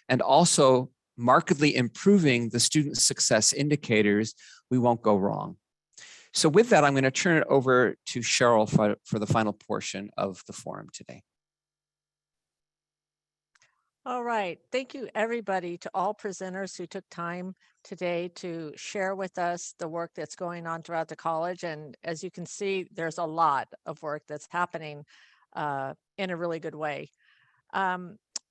and also markedly improving the student success indicators, we won't go wrong. So with that, I'm going to turn it over to Cheryl for the final portion of the forum today. All right. Thank you, everybody, to all presenters who took time today to share with us the work that's going on throughout the college. And as you can see, there's a lot of work that's happening in a really good way.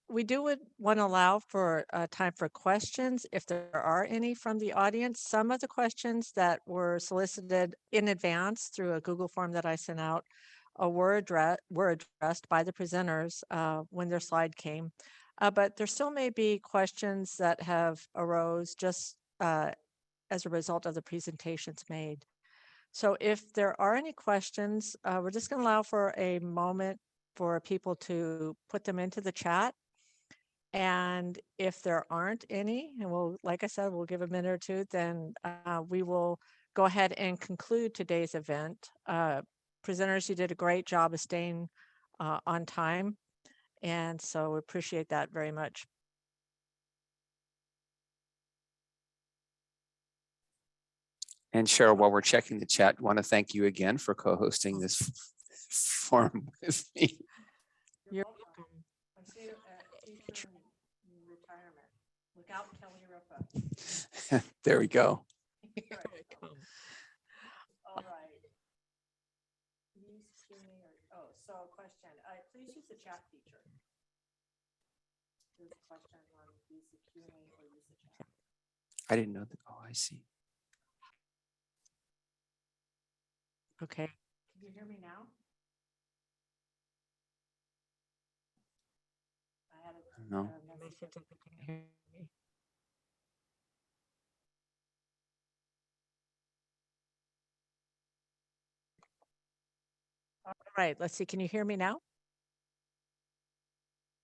We do want to allow for time for questions if there are any from the audience. Some of the questions that were solicited in advance through a Google form that I sent out were addressed by the presenters when their slide came. But there still may be questions that have arose just as a result of the presentations made. So if there are any questions, we're just going to allow for a moment for people to put them into the chat. And if there aren't any, and we'll, like I said, we'll give a minute or two, then we will go ahead and conclude today's event. Presenters, you did a great job of staying on time. And so we appreciate that very much. And Cheryl, while we're checking the chat, want to thank you again for co-hosting this forum with me. You're welcome. I see you at future retirement. Look out, Kelly Ripa. There we go. All right. Oh, so question. Please use the chat feature. There's a question on use the Q&A or use the chat. I didn't know that. Oh, I see. Okay. Can you hear me now? I had No. a message that they couldn't hear me. All right, let's see. Can you hear me now?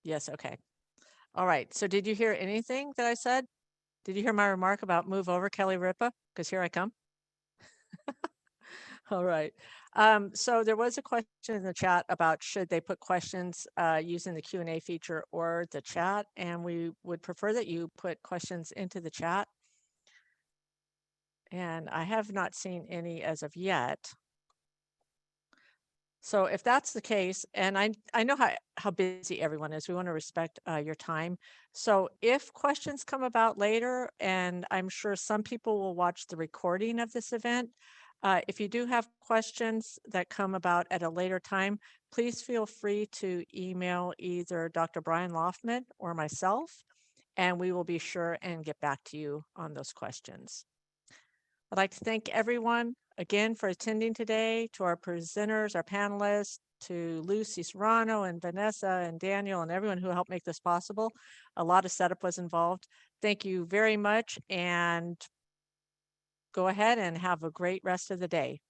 Yes, okay. All right. So did you hear anything that I said? Did you hear my remark about move over, Kelly Ripa? Because here I come. All right. So there was a question in the chat about should they put questions using the Q&A feature or the chat, and we would prefer that you put questions into the chat. And I have not seen any as of yet. So if that's the case, and I know how busy everyone is, we want to respect your time. So if questions come about later, and I'm sure some people will watch the recording of this event, if you do have questions that come about at a later time, please feel free to email either Dr. Brian Loftman or myself, and we will be sure and get back to you on those questions. I'd like to thank everyone again for attending today, to our presenters, our panelists, to Lucy Serrano and Vanessa and Daniel and everyone who helped make this possible. A lot of setup was involved. Thank you very much, and go ahead and have a great rest of the day.